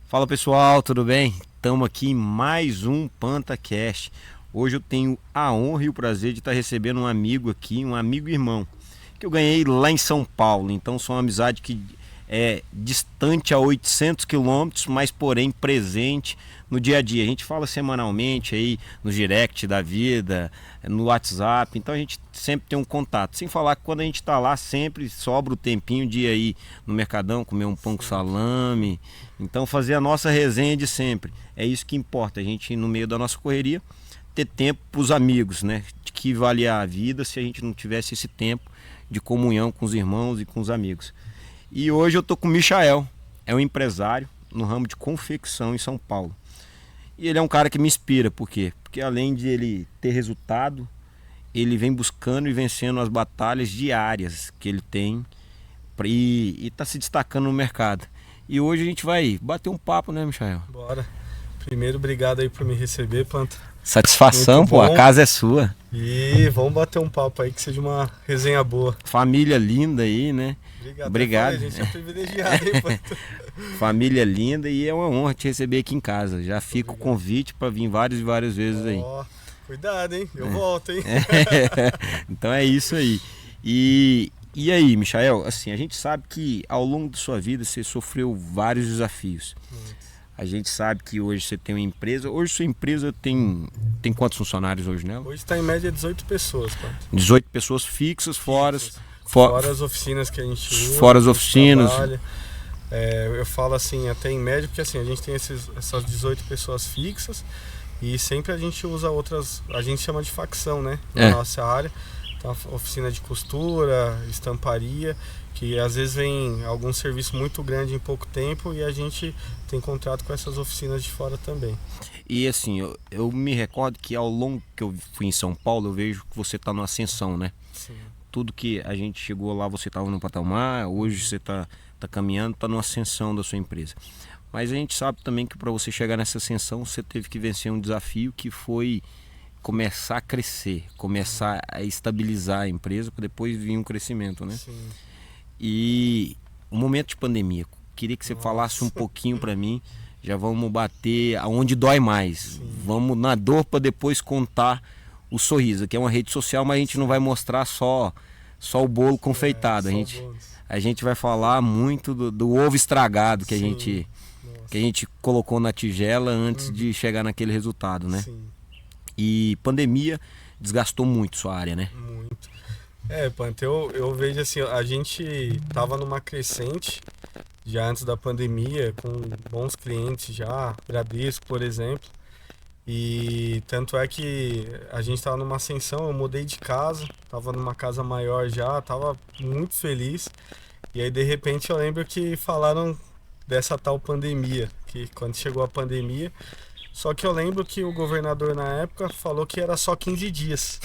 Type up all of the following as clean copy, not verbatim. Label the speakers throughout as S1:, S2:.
S1: Fala pessoal, tudo bem? Estamos aqui em mais um PantaCast. Hoje eu tenho a honra e o prazer de estar recebendo um amigo aqui, um amigo irmão, que eu ganhei lá em São Paulo. Então são uma amizade que é distante a 800 quilômetros, mas porém presente no dia a dia. A gente fala semanalmente aí no direct da vida, no WhatsApp, então a gente sempre tem um contato. Sem falar que quando a gente está lá sempre sobra o tempinho de ir aí no Mercadão, comer um pão com salame, então fazer a nossa resenha de sempre. É isso que importa, a gente no meio da nossa correria ter tempo para os amigos, né? De que vale a vida se a gente não tivesse esse tempo de comunhão com os irmãos e com os amigos. E hoje eu tô com o Michael, é um empresário no ramo de confecção em São Paulo. E ele é um cara que me inspira, por quê? Porque além de ele ter resultado, ele vem buscando e vencendo as batalhas diárias que ele tem e tá se destacando no mercado. E hoje a gente vai bater um papo, né, Michael?
S2: Bora. Primeiro, obrigado aí por me receber, Planta.
S1: Satisfação,
S2: Muito
S1: pô, a
S2: bom.
S1: casa é sua.
S2: E vamos bater um papo aí que seja uma resenha boa.
S1: Família linda aí, né? Obrigado.
S2: A gente é privilegiado, hein, Planta?
S1: Família linda e é uma honra te receber aqui em casa. Já fica o convite para vir várias e várias vezes aí.
S2: Ó, cuidado, hein? Eu volto, hein?
S1: Então é isso aí. E aí, Michael, assim, a gente sabe que ao longo da sua vida você sofreu vários desafios. A gente sabe que hoje você tem uma empresa. Hoje sua empresa tem quantos funcionários hoje nela?
S2: Hoje está em média 18 pessoas, Planta.
S1: 18 pessoas fixas, fora
S2: Fora as oficinas que a gente usa.
S1: fora as
S2: que a gente
S1: oficinas.
S2: trabalha. Eu falo assim, até em média, porque assim, a gente tem essas 18 pessoas fixas e sempre a gente usa outras, a gente chama de facção, né? Na nossa área. Então, oficina de costura, estamparia, que às vezes vem algum serviço muito grande em pouco tempo e a gente tem contrato com essas oficinas de fora também.
S1: E assim, eu me recordo que ao longo que eu fui em São Paulo, eu vejo que você está numa ascensão, né?
S2: Sim.
S1: Tudo que a gente chegou lá, você estava no patamar, hoje você está caminhando, está numa ascensão da sua empresa. Mas a gente sabe também que para você chegar nessa ascensão, você teve que vencer um desafio que foi começar a crescer, começar a estabilizar a empresa para depois vir um crescimento, né?
S2: Sim.
S1: E o momento de pandemia, queria que você falasse um pouquinho para mim. Já vamos bater aonde dói mais.
S2: Sim.
S1: Vamos na dor para depois contar o sorriso, que é uma rede social, mas a gente não vai mostrar só o bolo confeitado. A gente vai falar muito do ovo estragado que
S2: Sim.
S1: a gente colocou na tigela antes de chegar naquele resultado, né?
S2: Sim.
S1: E pandemia desgastou muito sua área, né?
S2: Muito. Panta, eu vejo assim, a gente tava numa crescente já antes da pandemia, com bons clientes já, Bradesco, por exemplo. E tanto é que a gente tava numa ascensão, eu mudei de casa, tava numa casa maior já, tava muito feliz. E aí de repente eu lembro que falaram dessa tal pandemia, que quando chegou a pandemia, só que eu lembro que o governador na época falou que era só 15 dias.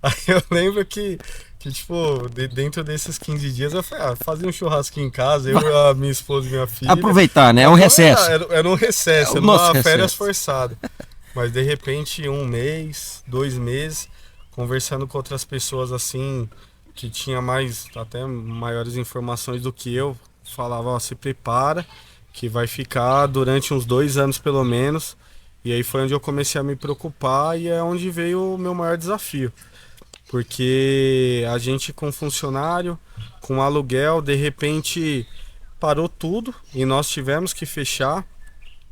S2: Aí eu lembro que tipo, dentro desses 15 dias eu falei, fazia um churrasquinho em casa, eu, a minha esposa e minha filha.
S1: Aproveitar, né? É um recesso.
S2: Era um recesso, era
S1: Nosso
S2: uma
S1: recesso.
S2: férias forçada. Mas de repente, 1 mês, 2 meses, conversando com outras pessoas assim, que tinha até maiores informações do que eu, falava, ó, se prepara, que vai ficar durante uns 2 anos pelo menos. E aí foi onde eu comecei a me preocupar e é onde veio o meu maior desafio. Porque a gente com funcionário, com aluguel, de repente parou tudo e nós tivemos que fechar.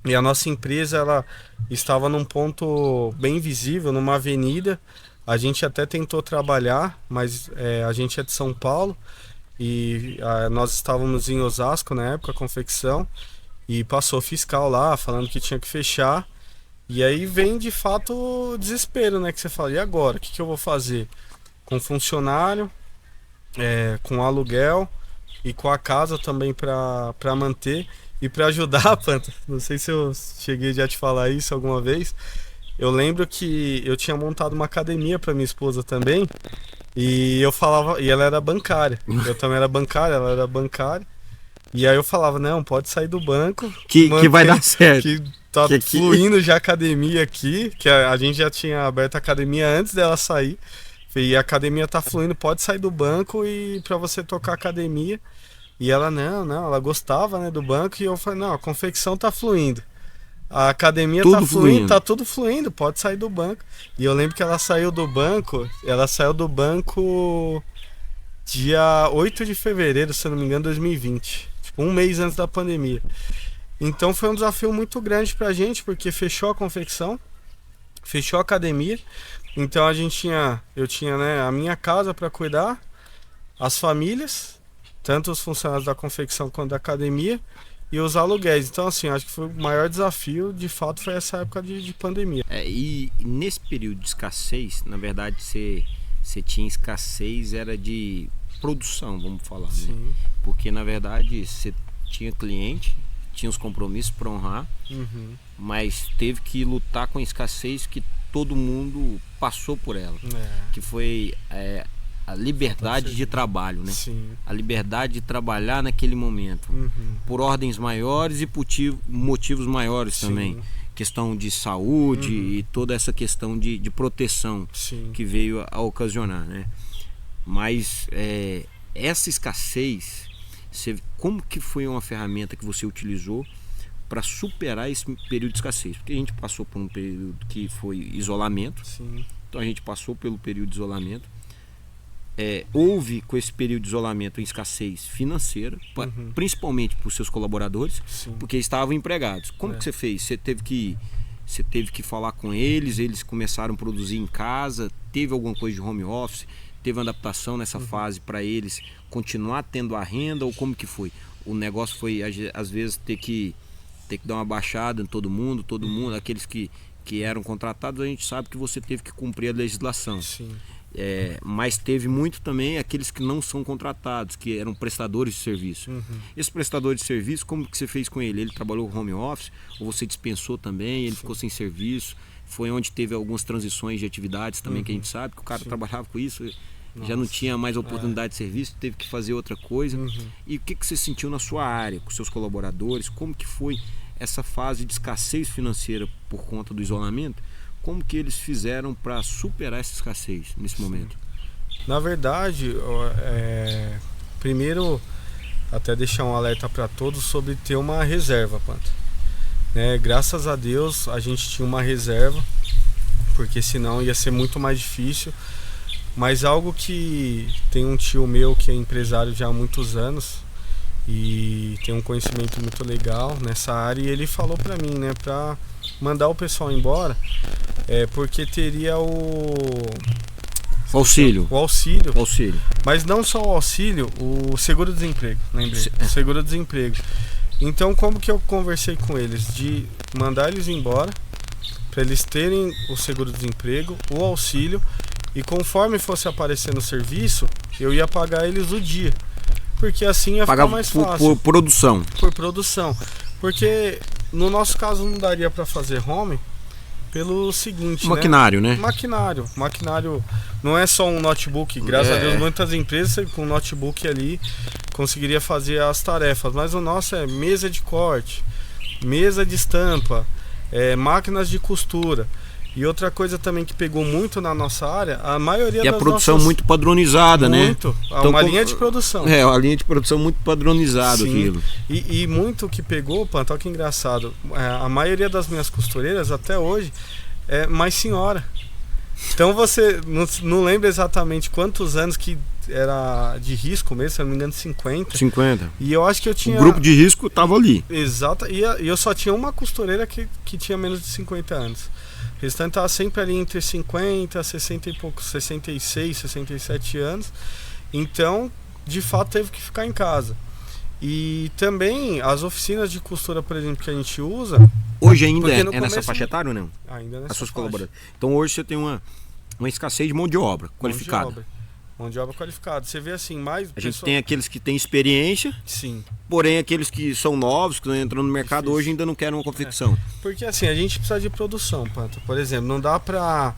S2: E a nossa empresa ela estava num ponto bem visível, numa avenida. A gente até tentou trabalhar, mas a gente é de São Paulo e nós estávamos em Osasco na época, a confecção, e passou fiscal lá falando que tinha que fechar. E aí vem de fato o desespero, né? Que você fala, e agora? O que eu vou fazer? Com funcionário, com aluguel e com a casa também para manter. E para ajudar, Panta, não sei se eu cheguei já a te falar isso alguma vez. Eu lembro que eu tinha montado uma academia para minha esposa também. E eu falava, e ela era bancária. Eu também era bancária, ela era bancária. E aí eu falava, não, pode sair do banco.
S1: Que vai dar certo.
S2: Que tá fluindo já a academia aqui, que a gente já tinha aberto a academia antes dela sair. E a academia tá fluindo, pode sair do banco e para você tocar a academia. E ela, não, ela gostava, né, do banco, e eu falei, não, a confecção tá fluindo. A academia
S1: Tudo
S2: tá fluindo,
S1: fluindo.
S2: tá tudo fluindo, pode sair do banco. E eu lembro que ela saiu do banco dia 8 de fevereiro, se eu não me engano, 2020. Tipo, um mês antes da pandemia. Então foi um desafio muito grande pra gente, porque fechou a confecção, fechou a academia. Então eu tinha, né, a minha casa para cuidar, as famílias, tanto os funcionários da confecção quanto da academia, e os aluguéis. Então, assim, acho que foi o maior desafio, de fato, foi essa época de pandemia.
S1: E nesse período de escassez, na verdade, você tinha escassez, era de produção, vamos falar, né?
S2: Sim.
S1: Porque, na verdade, você tinha cliente, tinha os compromissos para honrar,
S2: Uhum.
S1: mas teve que lutar com a escassez que todo mundo passou por ela, que foi a liberdade de trabalho, né?
S2: Sim.
S1: A liberdade de trabalhar naquele momento,
S2: Uhum.
S1: por ordens maiores e por motivos maiores.
S2: Sim.
S1: Também. Questão de saúde
S2: Uhum.
S1: e toda essa questão de proteção.
S2: Sim.
S1: Que veio a ocasionar, né? Mas essa escassez, como que foi uma ferramenta que você utilizou para superar esse período de escassez? Porque a gente passou por um período que foi isolamento.
S2: Sim.
S1: Então a gente passou pelo período de isolamento. Houve com esse período de isolamento escassez financeira,
S2: Uhum.
S1: principalmente para os seus colaboradores,
S2: Sim.
S1: porque estavam empregados. Como que você fez? Você teve que falar com eles começaram a produzir em casa, teve alguma coisa de home office, teve uma adaptação nessa fase para eles continuar tendo a renda, ou como que foi? O negócio foi, às vezes, ter que dar uma baixada em todo mundo, aqueles que eram contratados, a gente sabe que você teve que cumprir a legislação.
S2: Sim.
S1: Mas teve muito também aqueles que não são contratados, que eram prestadores de serviço.
S2: Uhum.
S1: Esse prestador de serviço, como que você fez com ele? Ele trabalhou home office, ou você dispensou também, ele ficou sem serviço? Foi onde teve algumas transições de atividades também, que a gente sabe que o cara trabalhava com isso, já não tinha mais oportunidade de serviço, teve que fazer outra coisa. E o que você sentiu na sua área, com seus colaboradores? Como que foi essa fase de escassez financeira por conta do isolamento? Como que eles fizeram para superar essa escassez nesse momento?
S2: Na verdade, primeiro, até deixar um alerta para todos sobre ter uma reserva, Panta. Graças a Deus a gente tinha uma reserva, porque senão ia ser muito mais difícil. Mas algo que tem um tio meu que é empresário já há muitos anos e tem um conhecimento muito legal nessa área, e ele falou para mim, né, para mandar o pessoal embora, porque teria o
S1: auxílio.
S2: O auxílio.
S1: Auxílio.
S2: Mas não só o auxílio, o seguro-desemprego, lembrei. O seguro-desemprego. Então, como que eu conversei com eles? De mandar eles embora, para eles terem o seguro-desemprego, o auxílio, e conforme fosse aparecer no serviço, eu ia pagar eles o dia. Porque assim ia ficar mais fácil.
S1: Por produção.
S2: Por produção. Porque no nosso caso não daria para fazer home pelo seguinte,
S1: maquinário, né?
S2: Maquinário não é só um notebook. Graças a Deus, muitas empresas com notebook ali conseguiria fazer as tarefas. Mas o nosso é mesa de corte, mesa de estampa, máquinas de costura. E outra coisa também que pegou muito na nossa área, a maioria das
S1: a produção
S2: nossas...
S1: muito padronizada, né?
S2: Muito, uma linha de produção.
S1: Uma linha de produção muito padronizada.
S2: Sim.
S1: Aquilo.
S2: E muito que pegou, Panta, olha que engraçado, a maioria das minhas costureiras até hoje é mais senhora. Então você não lembra exatamente quantos anos que era de risco mesmo, se eu não me engano, 50. E eu acho que eu tinha...
S1: O grupo de risco estava ali.
S2: Exato, e eu só tinha uma costureira que tinha menos de 50 anos. O restante estava sempre ali entre 50, 60 e pouco, 66, 67 anos. Então, de fato, teve que ficar em casa. E também as oficinas de costura, por exemplo, que a gente usa...
S1: Hoje ainda é nessa faixa etária ou não?
S2: Ainda nessa
S1: suas
S2: faixa.
S1: Colaboradoras. Então hoje você tem uma escassez de mão de obra qualificada.
S2: Mão de obra qualificada. Você vê assim, mais...
S1: A gente tem aqueles que têm experiência.
S2: Sim.
S1: Porém, aqueles que são novos, que estão entrando no mercado difícil. Hoje ainda não querem uma confecção.
S2: Porque assim, a gente precisa de produção, Panta. Por exemplo, não dá pra...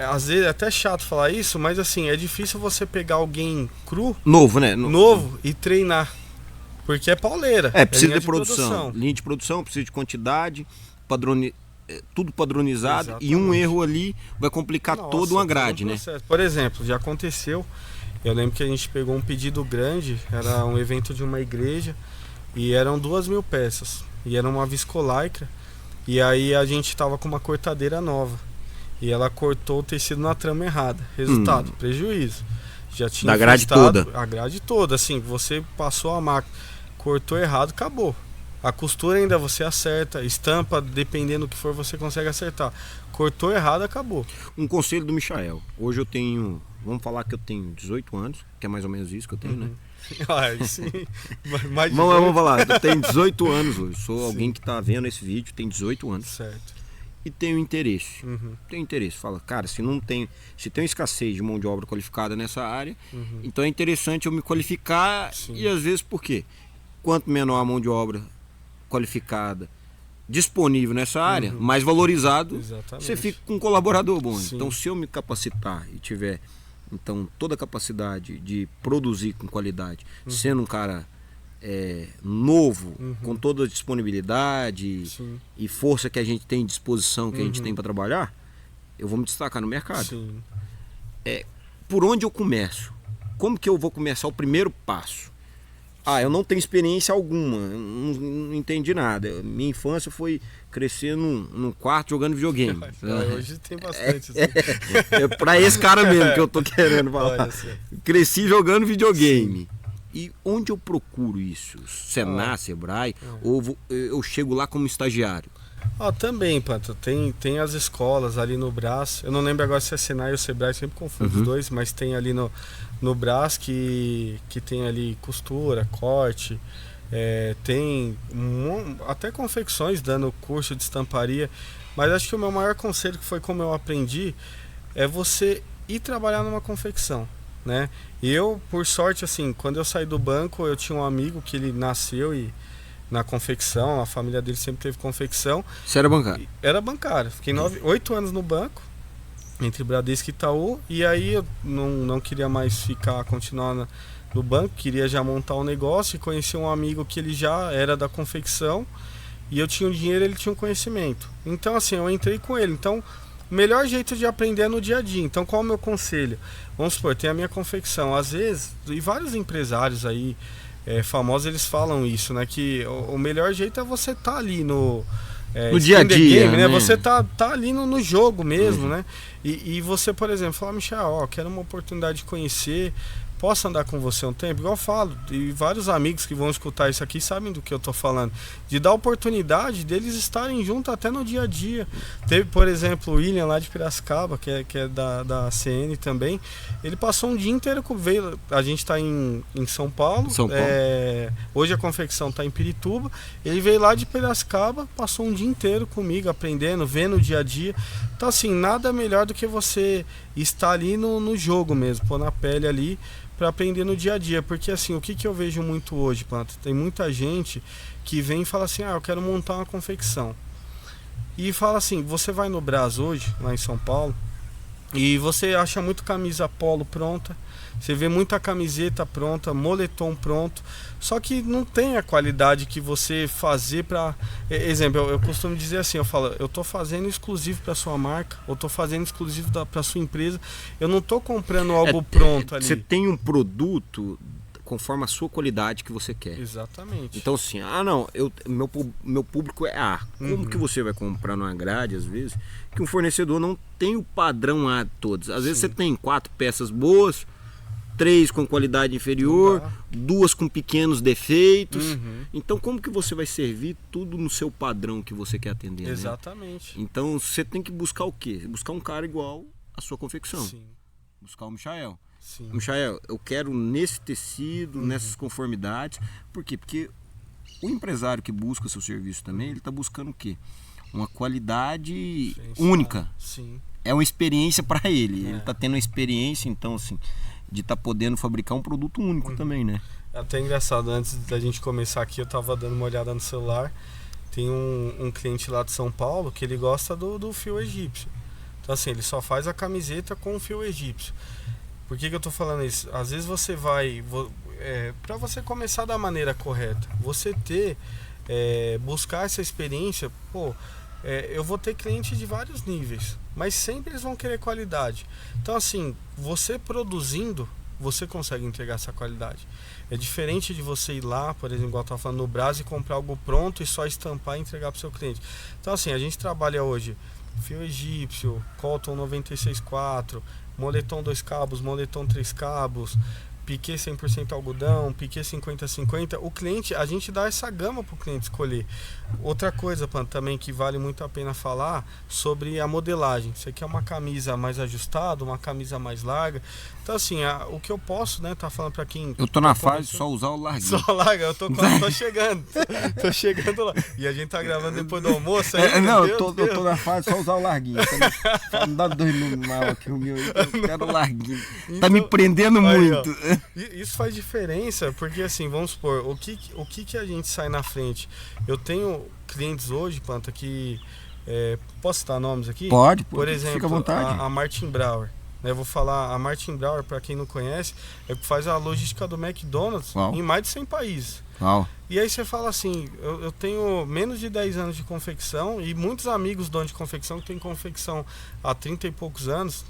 S2: às vezes é até chato falar isso, mas assim, é difícil você pegar alguém cru...
S1: Novo, né?
S2: Novo e treinar. Porque é pauleira.
S1: Precisa de produção. Linha de produção, precisa de quantidade, tudo padronizado. Exatamente. E um erro ali vai complicar toda uma grade, né?
S2: Por exemplo, já aconteceu Eu lembro que a gente pegou um pedido grande, era um evento de uma igreja, e eram 2.000 peças, e era uma viscolaicra, e aí a gente tava com uma cortadeira nova, e ela cortou o tecido na trama errada. Resultado, prejuízo. Já tinha
S1: da grade toda.
S2: A grade toda, assim, você passou a máquina, cortou errado, acabou. A costura ainda você acerta, estampa, dependendo do que for, você consegue acertar. Cortou errado, acabou. Um
S1: conselho do Michael. Hoje eu tenho, vamos falar que eu tenho 18 anos, que é mais ou menos isso que eu tenho, né?
S2: Sim.
S1: Vamos falar, eu tenho 18 anos hoje. Sou alguém que está vendo esse vídeo, tem 18 anos.
S2: Certo.
S1: E tenho interesse. Tenho interesse. Fala, cara, se tem escassez de mão de obra qualificada nessa área, então é interessante eu me qualificar. E às vezes por quê? Quanto menor a mão de obra qualificada disponível nessa área, mais valorizado.
S2: Exatamente.
S1: Você fica com um colaborador bom. Então se eu me capacitar e tiver então toda a capacidade de produzir com qualidade, sendo um cara novo, com toda a disponibilidade e força que a gente tem, disposição que a gente tem para trabalhar, eu vou me destacar no mercado. Por onde eu começo? Como que eu vou começar o primeiro passo? Eu não tenho experiência alguma, não entendi nada. Minha infância foi crescer num quarto jogando videogame.
S2: Hoje tem bastante.
S1: Para esse cara mesmo que eu tô querendo falar. Cresci jogando videogame. E onde eu procuro isso? Senar, Sebrae? Ou eu chego lá como estagiário?
S2: Também, Panta. Tem as escolas ali no Brás. Eu não lembro agora se é Senai ou Sebrae, sempre confundo os dois, mas tem ali no Brás que tem ali costura, corte, tem até confecções dando curso de estamparia. Mas acho que o meu maior conselho, que foi como eu aprendi, é você ir trabalhar numa confecção, né? Eu, por sorte, assim, quando eu saí do banco, eu tinha um amigo que ele nasceu na confecção, a família dele sempre teve confecção.
S1: Você era bancário?
S2: Era bancário. Fiquei 8 anos no banco, entre Bradesco e Itaú, e aí eu não queria mais continuar no banco, queria já montar um negócio, e conheci um amigo que ele já era da confecção, e eu tinha o dinheiro, ele tinha o conhecimento. Então, assim, eu entrei com ele. Então, o melhor jeito de aprender é no dia a dia. Então, qual é o meu conselho? Vamos supor, tem a minha confecção. Às vezes, e vários empresários aí famosos, eles falam isso, né? Que o melhor jeito é você estar ali no
S1: dia a dia,
S2: game,
S1: né?
S2: Você tá ali no jogo mesmo, né? E você, por exemplo, fala, Michel, quero uma oportunidade de conhecer, posso andar com você um tempo? Igual eu falo, e vários amigos que vão escutar isso aqui sabem do que eu tô falando, de dar oportunidade deles estarem juntos até no dia a dia. Teve, por exemplo, o William lá de Piracicaba, que é da CN também. Ele passou um dia inteiro veio. A gente está em São Paulo. Hoje a confecção está em Pirituba. Ele veio lá de Piracicaba, passou um dia inteiro comigo, aprendendo, vendo o dia a dia. Então, assim, nada melhor do que você estar ali no jogo mesmo, pôr na pele ali, para aprender no dia a dia. Porque, assim, o que eu vejo muito hoje, Planta? Tem muita gente que vem e fala assim, eu quero montar uma confecção. E fala assim, você vai no Brás hoje, lá em São Paulo, e você acha muito camisa polo pronta, você vê muita camiseta pronta, moletom pronto, só que não tem a qualidade que você fazer para... Exemplo, eu costumo dizer assim, eu tô fazendo exclusivo para sua marca, ou tô fazendo exclusivo para sua empresa, eu não tô comprando algo pronto ali.
S1: Você tem um produto conforme a sua qualidade que você quer.
S2: Exatamente.
S1: Então assim, meu público é A. Como que você vai comprar numa grade, às vezes, que um fornecedor não tem o padrão A de todos? Às vezes você tem 4 peças boas, 3 com qualidade inferior, 2 com pequenos defeitos. Então como que você vai servir tudo no seu padrão que você quer atender?
S2: Exatamente.
S1: Né? Então você tem que buscar o quê? Buscar um cara igual à sua confecção.
S2: Sim.
S1: Buscar o Michael.
S2: Sim.
S1: Michael, eu quero nesse tecido, nessas conformidades. Por quê? Porque o empresário que busca seu serviço também, ele está buscando o quê? Uma qualidade única.
S2: Sim.
S1: É uma experiência para ele. Ele está tendo uma experiência, então, assim, de estar podendo fabricar um produto único também, né?
S2: É até engraçado, antes da gente começar aqui, eu estava dando uma olhada no celular. Tem um cliente lá de São Paulo que ele gosta do fio egípcio. Então, assim, ele só faz a camiseta com o fio egípcio. Por que eu tô falando isso? Às vezes você vai... para você começar da maneira correta, você buscar essa experiência, eu vou ter cliente de vários níveis, mas sempre eles vão querer qualidade. Então, assim, você produzindo, você consegue entregar essa qualidade. É diferente de você ir lá, por exemplo, igual eu estava falando, no Brás, e comprar algo pronto e só estampar e entregar para o seu cliente. Então assim, a gente trabalha hoje fio egípcio, Colton 96.4, moletom 2 cabos, moletom 3 cabos, piquê 100% algodão, piquê 50-50. O cliente, a gente dá essa gama para o cliente escolher. Outra coisa, Pan, também que vale muito a pena falar sobre a modelagem. Você quer uma camisa mais ajustada, uma camisa mais larga. Então assim, o que eu posso, né, tá falando para quem...
S1: Eu tô na fase de só usar o larguinho.
S2: Só larga, eu tô chegando. Tô chegando lá. E a gente tá gravando depois do almoço aí.
S1: Não, eu tô na fase de só usar o larguinho. Não dá 2 números mal aqui, o meu. Eu quero o larguinho. Então, tá me prendendo aí, muito.
S2: Ó, isso faz diferença, porque assim, vamos supor, o que a gente sai na frente? Eu tenho clientes hoje, Panta, que... posso citar nomes aqui?
S1: Pode,
S2: por exemplo,
S1: fica à vontade.
S2: A Martin Brauer. Eu vou falar, a Martin Brauer, para quem não conhece, faz a logística do McDonald's em mais de 100 países.
S1: Uau.
S2: E aí você fala assim, eu tenho menos de 10 anos de confecção e muitos amigos donos de confecção que tem confecção há 30 e poucos anos,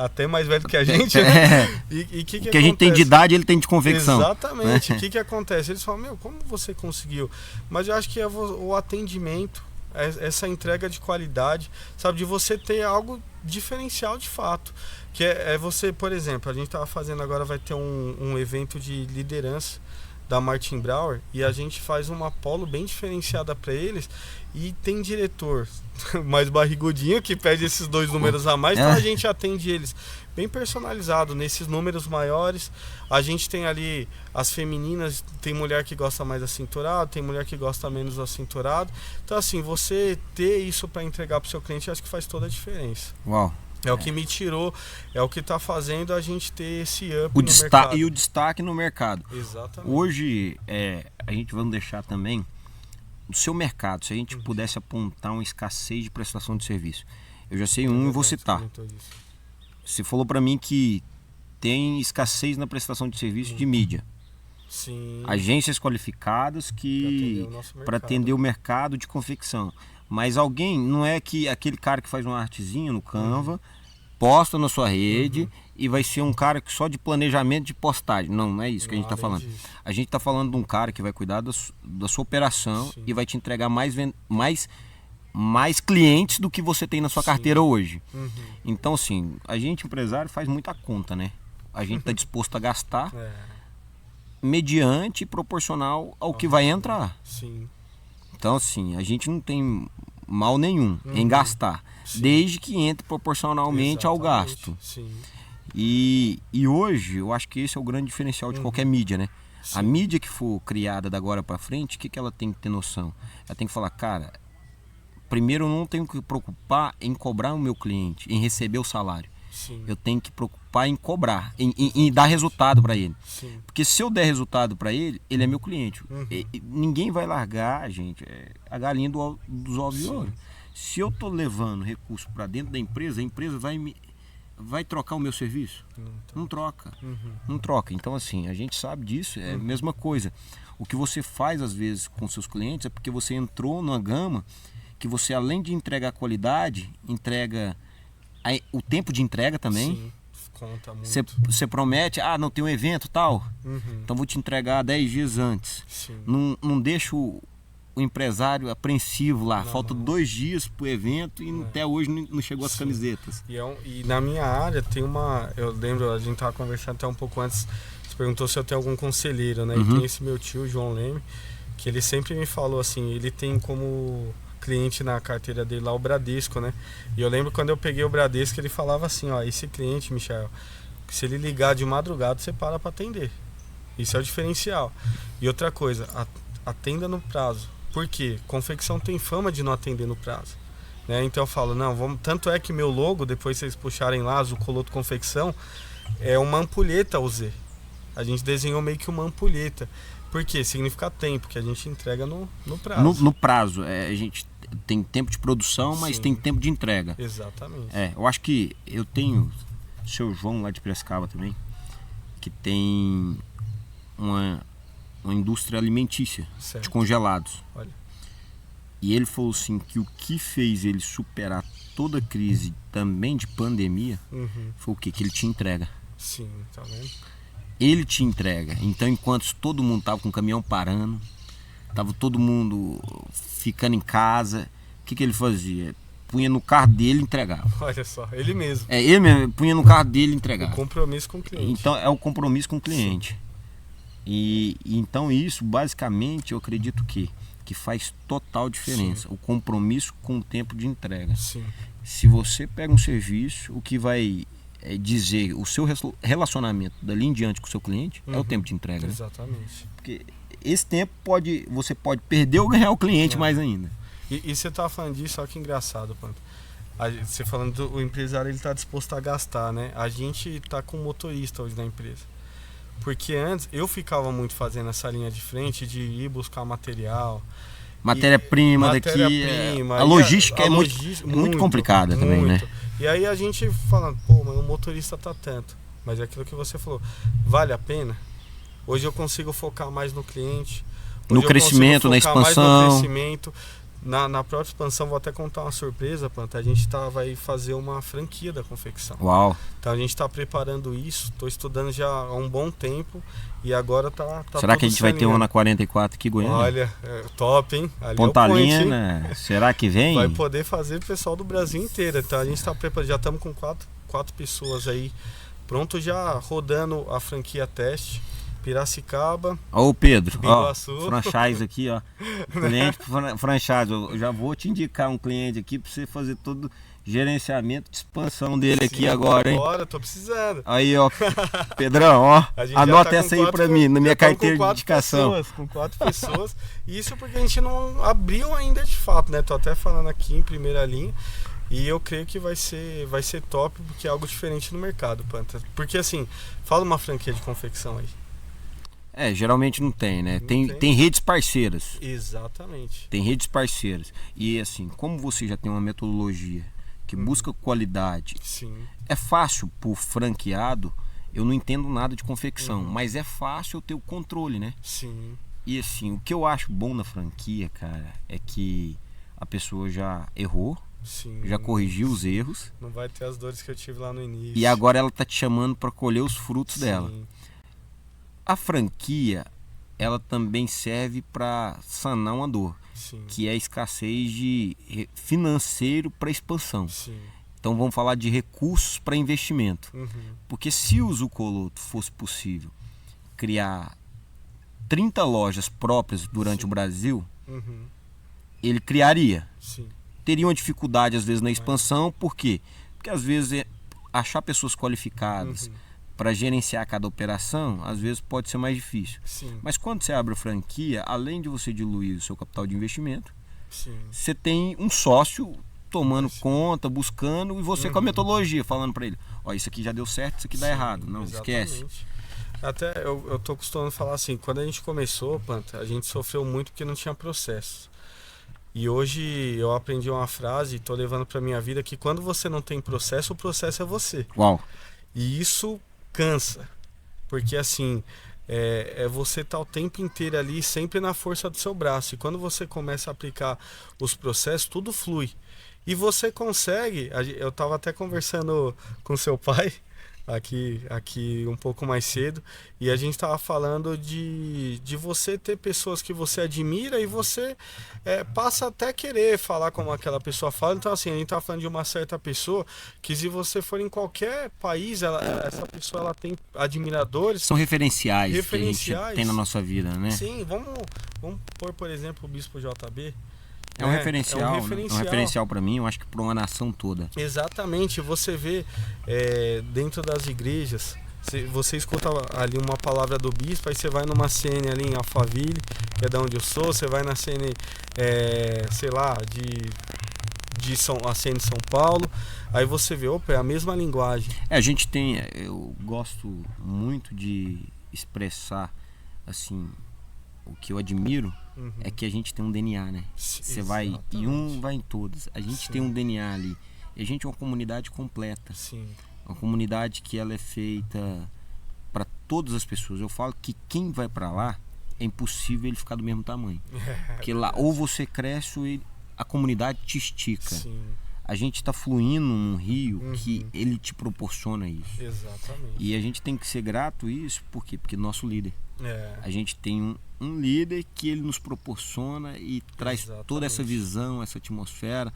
S2: até mais velho que a gente, né? E que
S1: a gente tem de idade, ele tem de confecção.
S2: Exatamente. O que acontece? Eles falam, como você conseguiu? Mas eu acho que é o atendimento, essa entrega de qualidade, sabe, de você ter algo diferencial de fato, que é você, por exemplo, a gente estava fazendo agora, vai ter um evento de liderança da Martin Brauer e a gente faz uma polo bem diferenciada para eles e tem diretor mais barrigudinho que pede esses 2 números a mais, então a gente atende eles bem personalizado nesses números maiores. A gente tem ali as femininas, tem mulher que gosta mais acinturado, tem mulher que gosta menos acinturado. Então assim, você ter isso para entregar para o seu cliente, acho que faz toda a diferença.
S1: Uau.
S2: É o que me tirou, é o que está fazendo a gente ter esse up no mercado.
S1: E o destaque no mercado.
S2: Exatamente.
S1: Hoje, a gente vai deixar também o seu mercado, se a gente pudesse apontar uma escassez de prestação de serviço. Eu já sei e vou citar. Você falou para mim que tem escassez na prestação de serviço de mídia.
S2: Sim.
S1: Agências qualificadas para atender o mercado de confecção. Mas alguém, não é que aquele cara que faz uma artezinha no Canva, posta na sua rede e vai ser um cara que só de planejamento de postagem. Não é isso que a gente está falando. A gente está falando de um cara que vai cuidar da sua operação e vai te entregar mais clientes do que você tem na sua carteira hoje. Então, assim, a gente, empresário, faz muita conta, né? A gente está disposto a gastar mediante e proporcional ao que vai entrar.
S2: Sim.
S1: Então, assim, a gente não tem mal nenhum em gastar, desde que entre proporcionalmente ao gasto.
S2: Sim.
S1: E hoje, eu acho que esse é o grande diferencial de qualquer mídia, né? Sim. A mídia que for criada da agora para frente, o que ela tem que ter noção? Ela tem que falar, cara, primeiro eu não tenho que preocupar em cobrar o meu cliente, em receber o salário.
S2: Sim.
S1: Eu tenho que preocupar em cobrar, em dar resultado para ele.
S2: Sim.
S1: Porque se eu der resultado para ele, ele é meu cliente. Ninguém vai largar, gente, a galinha dos ovos de ouro. Se eu estou levando recurso para dentro da empresa, a empresa vai trocar o meu serviço? Não troca. Não troca. Então, assim, a gente sabe disso, é a mesma coisa. O que você faz, às vezes, com seus clientes é porque você entrou numa gama que você, além de entregar qualidade, entrega o tempo de entrega também.
S2: Sim, conta muito.
S1: Você promete, não tem um evento tal, então vou te entregar 10 dias antes. Não deixa o empresário apreensivo lá, falta 2 dias pro evento e até hoje não chegou as camisetas.
S2: E na minha área tem eu lembro, a gente tava conversando até um pouco antes, você perguntou se eu tenho algum conselheiro, né? E tem esse meu tio, João Leme, que ele sempre me falou assim, ele tem como cliente na carteira dele lá o Bradesco, né? E eu lembro quando eu peguei o Bradesco, ele falava assim, esse cliente, Michel, se ele ligar de madrugada, você para atender. Isso é o diferencial. E outra coisa, atenda no prazo. Por quê? Confecção tem fama de não atender no prazo, né? Então eu falo, tanto é que meu logo, depois vocês puxarem lá, Zucoloto Confecção, é uma ampulheta UZ. A gente desenhou meio que uma ampulheta. Por quê? Significa tempo, que a gente entrega no prazo.
S1: No prazo, a gente tem tempo de produção, mas tem tempo de entrega.
S2: Exatamente.
S1: Eu acho que eu tenho o seu João lá de Piracicaba também, que tem uma indústria alimentícia de congelados.
S2: Olha.
S1: E ele falou assim que o que fez ele superar toda a crise também de pandemia foi o quê? Que ele tinha entrega.
S2: Sim, tá vendo?
S1: Ele te entrega. Então, enquanto todo mundo tava com o caminhão parando, tava todo mundo ficando em casa, o que ele fazia? Punha no carro dele e entregava.
S2: Olha só, ele mesmo.
S1: Ele mesmo, punha no carro dele e entregava.
S2: O compromisso com o cliente.
S1: Então, é o compromisso com o cliente. E então isso, basicamente, eu acredito que faz total diferença.
S2: Sim.
S1: O compromisso com o tempo de entrega.
S2: Sim.
S1: Se você pega um serviço, o que vai dizer o seu relacionamento dali em diante com o seu cliente é o tempo de entrega.
S2: Exatamente.
S1: Né? Porque esse tempo você pode perder ou ganhar o cliente mais ainda.
S2: E você tava falando disso, olha que engraçado, Panta. Você falando do empresário, ele tá disposto a gastar, né? A gente tá com motorista hoje na empresa. Porque antes eu ficava muito fazendo essa linha de frente de ir buscar material.
S1: Matéria-prima daqui. A logística é muito complicada também, né?
S2: E aí a gente falando, pô, mas o motorista tá tanto. Mas é aquilo que você falou, vale a pena? Hoje eu consigo focar mais no cliente.
S1: No crescimento, na expansão.
S2: Mais no crescimento. Na própria expansão, vou até contar uma surpresa, Panta. A gente vai fazer uma franquia da confecção.
S1: Uau!
S2: Então a gente está preparando isso, estou estudando já há um bom tempo e agora tá
S1: Será que a gente vai ter uma na 44 aqui em Goiânia?
S2: Olha, top, hein? Ali
S1: Pontalina, será que vem?
S2: Vai poder fazer o pessoal do Brasil inteiro. Então a gente está preparando, já estamos com quatro pessoas aí, pronto, já rodando a franquia teste. Piracicaba.
S1: Ó o Pedro, ó,
S2: Iguaçu.
S1: franchise aqui, ó. Cliente franchise. Eu já vou te indicar um cliente aqui para você fazer todo gerenciamento de expansão dele. Sim, aqui agora, hein?
S2: Agora, tô precisando.
S1: Aí, ó, Pedrão, ó, anota essa aí para mim, na minha carteira de indicação.
S2: Com 4 pessoas. Isso porque a gente não abriu ainda de fato, né? Tô até falando aqui em primeira linha. E eu creio que vai ser top, porque é algo diferente no mercado, Panta. Porque assim, fala uma franquia de confecção aí.
S1: Geralmente não tem, né? Tem redes parceiras.
S2: Exatamente.
S1: Tem redes parceiras. E assim, como você já tem uma metodologia que busca qualidade,
S2: sim,
S1: é fácil pro franqueado, eu não entendo nada de confecção, mas é fácil eu ter o controle, né?
S2: Sim.
S1: E assim, o que eu acho bom na franquia, cara, é que a pessoa já errou,
S2: sim,
S1: já corrigiu os erros.
S2: Não vai ter as dores que eu tive lá no início.
S1: E agora ela tá te chamando para colher os frutos dela. A franquia, ela também serve para sanar uma dor, sim, que é a escassez de financeiro para expansão.
S2: Sim.
S1: Então vamos falar de recursos para investimento. Porque se o Zucoloto fosse possível criar 30 lojas próprias durante o Brasil, ele criaria.
S2: Sim.
S1: Teria uma dificuldade às vezes na expansão, por quê? Porque às vezes achar pessoas qualificadas para gerenciar cada operação, às vezes pode ser mais difícil.
S2: Sim.
S1: Mas quando você abre a franquia, além de você diluir o seu capital de investimento,
S2: sim, você
S1: tem um sócio tomando conta, buscando, e você com a metodologia, falando para ele, ó, isso aqui já deu certo, isso aqui dá errado. Não,
S2: exatamente.
S1: Esquece.
S2: Até eu tô acostumando a falar assim, quando a gente começou, Panta, a gente sofreu muito porque não tinha processo. E hoje eu aprendi uma frase e tô levando pra minha vida, que quando você não tem processo, o processo é você.
S1: Uau.
S2: E isso cansa, porque assim, você tá o tempo inteiro ali, sempre na força do seu braço, e quando você começa a aplicar os processos, tudo flui, e você consegue. Eu tava até conversando com seu pai aqui um pouco mais cedo, e a gente tava falando de você ter pessoas que você admira e você passa até a querer falar como aquela pessoa fala. Então assim, a gente tá falando de uma certa pessoa que, se você for em qualquer país, essa pessoa ela tem admiradores.
S1: São referenciais que a gente tem na nossa vida, né?
S2: Sim, vamos pôr, por exemplo, o Bispo JB.
S1: É um referencial, né? É um referencial para mim, eu acho que para uma nação toda.
S2: Exatamente, você vê dentro das igrejas, você escuta ali uma palavra do bispo, aí você vai numa CN ali em Alphaville, que é da onde eu sou, você vai na CN, sei lá, a CN de São Paulo, aí você vê, opa, é a mesma linguagem.
S1: Eu gosto muito de expressar, assim, o que eu admiro é que a gente tem um DNA, né? Você vai em um, vai em todos. A gente tem um DNA ali. E a gente é uma comunidade completa.
S2: Sim.
S1: Uma comunidade que ela é feita para todas as pessoas. Eu falo que quem vai para lá é impossível ele ficar do mesmo tamanho. Porque lá ou você cresce ou a comunidade te estica.
S2: Sim.
S1: a gente está fluindo num rio que
S2: Uhum.
S1: ele te proporciona isso.
S2: Exatamente.
S1: E a gente tem que ser grato a isso, por quê? Porque nosso líder.
S2: É,
S1: A gente tem um líder que ele nos proporciona e traz toda essa
S2: Exatamente.
S1: visão, essa atmosfera,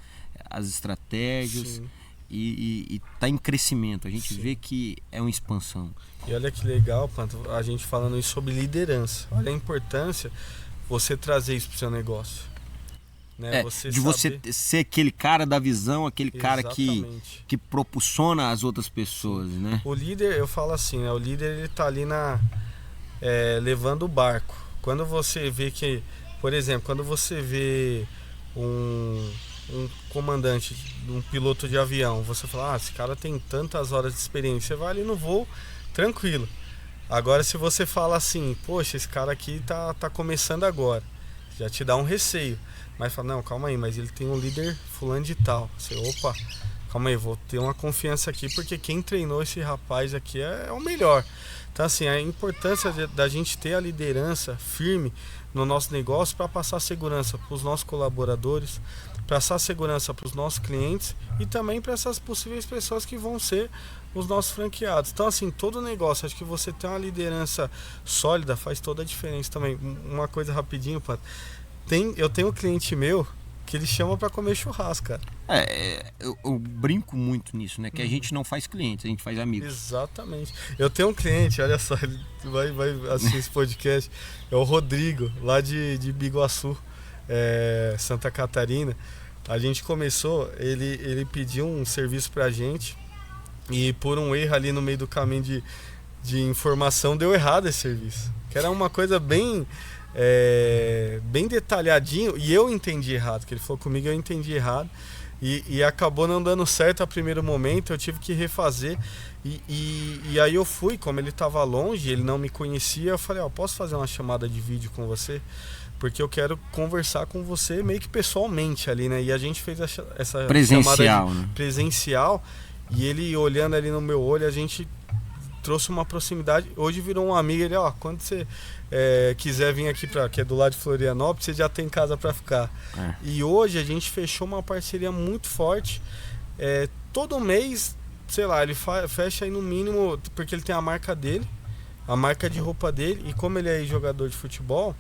S1: as estratégias
S2: sim.
S1: e tá em crescimento. A gente
S2: Sim.
S1: vê que é uma expansão.
S2: E olha que legal, Panto, a gente falando isso sobre liderança. Olha a importância você trazer isso pro seu negócio. Né?
S1: De você ser aquele cara da visão, aquele cara
S2: Exatamente.
S1: que propulsiona as outras pessoas, né?
S2: O líder, eu falo assim, né? O líder ele tá ali levando o barco. Quando você vê que, por exemplo, quando você vê um comandante, um piloto de avião, você fala, esse cara tem tantas horas de experiência, você vai ali no voo tranquilo. Agora se você fala assim, poxa, esse cara aqui tá começando agora, já te dá um receio. Mas fala, não, calma aí, mas ele tem um líder fulano de tal. Você, opa, calma aí, vou ter uma confiança aqui, porque quem treinou esse rapaz aqui é o melhor. Então assim, a importância da gente ter a liderança firme no nosso negócio para passar segurança para os nossos colaboradores, passar segurança para os nossos clientes e também para essas possíveis pessoas que vão ser os nossos franqueados. Então assim, todo negócio, acho que você ter uma liderança sólida faz toda a diferença também. Uma coisa rapidinho, Pato. Eu tenho um cliente meu que ele chama para comer churrasco, cara.
S1: Eu brinco muito nisso, né? Que a gente não faz clientes, a gente faz amigos.
S2: Exatamente. Eu tenho um cliente, olha só, ele vai assistir esse podcast, é o Rodrigo, lá de Biguaçu, Santa Catarina. A gente começou, ele pediu um serviço pra gente e por um erro ali no meio do caminho de informação deu errado esse serviço. Que era uma coisa bem detalhadinho e eu entendi errado, que ele falou comigo, eu entendi errado e acabou não dando certo a primeiro momento, eu tive que refazer e aí eu fui, como ele estava longe, ele não me conhecia, eu falei, posso fazer uma chamada de vídeo com você? Porque eu quero conversar com você meio que pessoalmente ali, né? E a gente fez essa
S1: presencial,
S2: chamada
S1: né?
S2: Presencial e ele olhando ali no meu olho, a gente trouxe uma proximidade. Hoje virou um amigo. Ele, quando você quiser vir aqui, que é do lado de Florianópolis, você já tem casa para ficar. E hoje a gente fechou uma parceria muito forte. Todo mês, sei lá, ele fecha aí no mínimo, porque ele tem a marca dele, a marca de roupa dele. E como ele é jogador de futebol,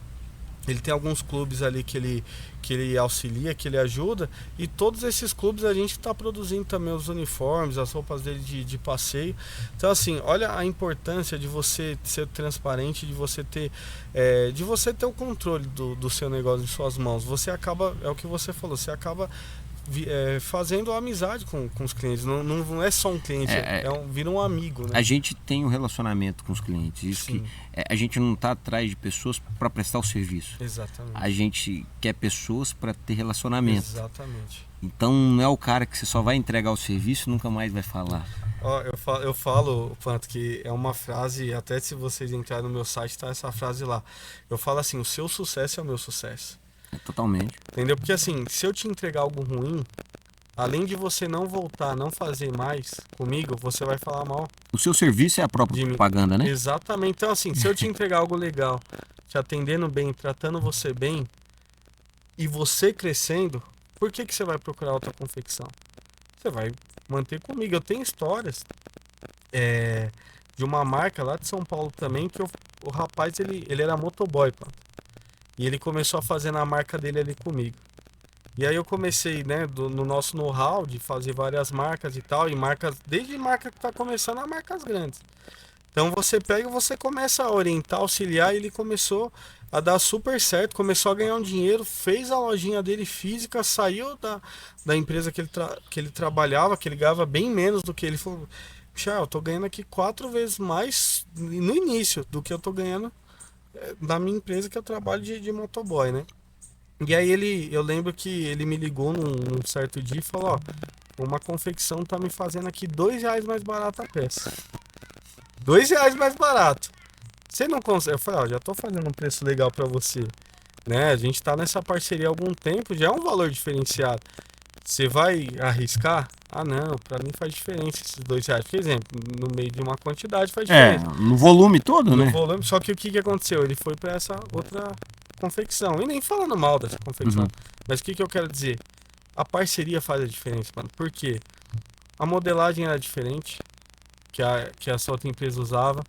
S2: ele tem alguns clubes ali que ele auxilia, que ele ajuda, e todos esses clubes a gente está produzindo também os uniformes, as roupas dele de passeio. Então assim, olha a importância de você ser transparente, de você ter o controle do seu negócio em suas mãos. Você acaba, é o que você falou, você acaba fazendo amizade com os clientes. Não é só um cliente, vira um amigo, né?
S1: A gente tem um relacionamento com os clientes. Isso que a gente não está atrás de pessoas para prestar o serviço.
S2: Exatamente.
S1: A gente quer pessoas para ter relacionamento.
S2: Exatamente.
S1: Então não é o cara que você só vai entregar o serviço e nunca mais vai falar.
S2: Eu falo, Panto, que é uma frase, até se vocês entrarem no meu site, tá essa frase lá. Eu falo assim, o seu sucesso é o meu sucesso.
S1: Totalmente.
S2: Entendeu? Porque assim, se eu te entregar algo ruim, além de você não voltar, não fazer mais comigo, você vai falar mal.
S1: O seu serviço é a própria propaganda, né?
S2: Exatamente. Então assim, se eu te entregar algo legal, te atendendo bem, tratando você bem, e você crescendo, por que você vai procurar outra confecção? Você vai manter comigo. Eu tenho histórias de uma marca lá de São Paulo também, que o rapaz, ele era motoboy, pô. E ele começou a fazer na marca dele ali comigo. E aí eu comecei, né, no nosso know-how de fazer várias marcas e tal, e marcas, desde marca que tá começando a marcas grandes. Então você pega e você começa a orientar, auxiliar, e ele começou a dar super certo, começou a ganhar um dinheiro, fez a lojinha dele física, saiu da empresa que ele trabalhava, que ele ganhava bem menos do que ele falou. Eu tô ganhando aqui 4 vezes mais no início do que eu tô ganhando da minha empresa que eu trabalho de motoboy, né? E aí eu lembro que ele me ligou num certo dia e falou, uma confecção tá me fazendo aqui R$2 mais barato a peça. R$2 mais barato. Você não consegue? Eu falei, já tô fazendo um preço legal para você, né? A gente tá nessa parceria há algum tempo, já é um valor diferenciado. Você vai arriscar? Não, pra mim faz diferença esses R$2. Por exemplo, no meio de uma quantidade faz diferença.
S1: No volume todo, né?
S2: No volume, só que o que aconteceu? Ele foi pra essa outra confecção. E nem falando mal dessa confecção.
S1: Uhum.
S2: Mas o que eu quero dizer? a parceria faz a diferença, mano. Por quê? A modelagem era diferente que a sua outra empresa usava,